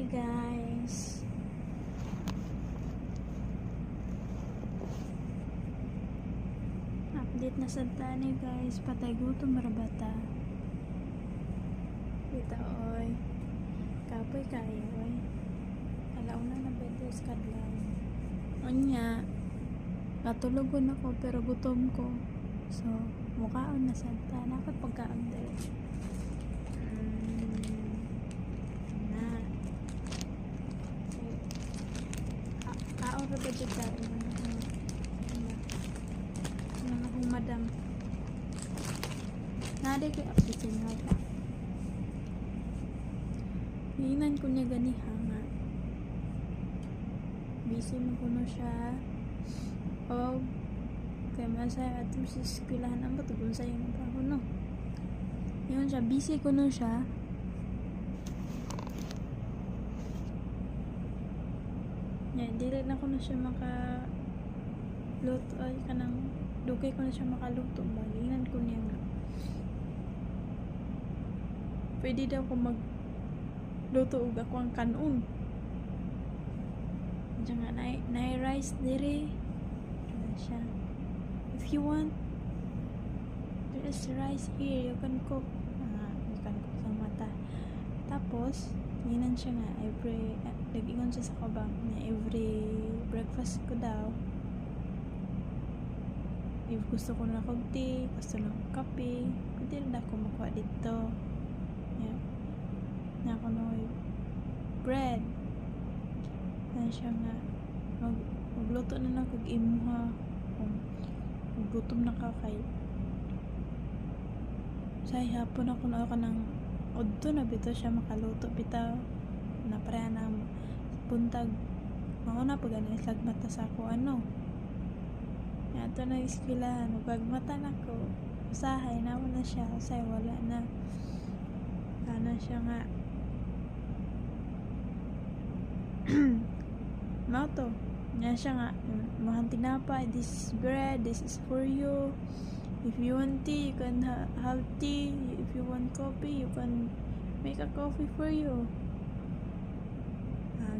guys. Update na sa tani guys. Patay gutom marabata. Kita oy. Kapoy kayo oy. Alaw na na bedes kadlaw. Unya. Katulogon ako pero gutom ko. So, mukhaon na sa tani. Dapat pagkaon dali. Kaon ra ba dyan tayo? Akong madam. Nade ko update sa inyo. Hinan ko niya ganiha nga. Busy mo kuno siya. O, kaya masaya at sa eskwelahan ang batubon sa yung trabaho, no? Yun siya, busy kuno siya. Yeah, dili na ko na siya luto ay kanang dugay ko na siya makaluto ba ginan ko niya nga pwede daw ko magluto og ako ang kanon diyan nga na rice dire na siya if you want there is rice here you can cook sa mata tapos ginan siya nga every nag-ingon siya sa kabang na every breakfast ko daw if gusto ko na kong tea gusto na kong kape pwede rin ako makuha dito yeah. Na ako na bread na siya nga magluto na lang kag imuha kung gutom na ka kay sa hapon ako na ng udto na bito siya makaluto bitaw na pareha na buntag mauna pag lagmata sa ako ato na iskilahan pagmata na ko usahay na wala siya usay wala na sana siya nga mato niya siya nga mahang tinapay this is bread this is for you if you want tea you can have tea if you want coffee you can make a coffee for you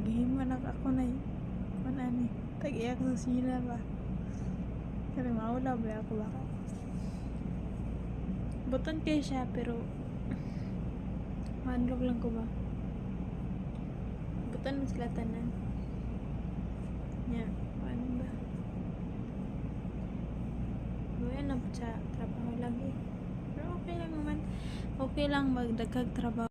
gihiman ako na ani tag-iyak sa sila ba kasi maula ba ako baka buton kayo siya pero manlog lang ko ba buton mo sila tanan paano ba buwan na sa trabaho lang pero okay lang naman okay lang magdagkag trabaho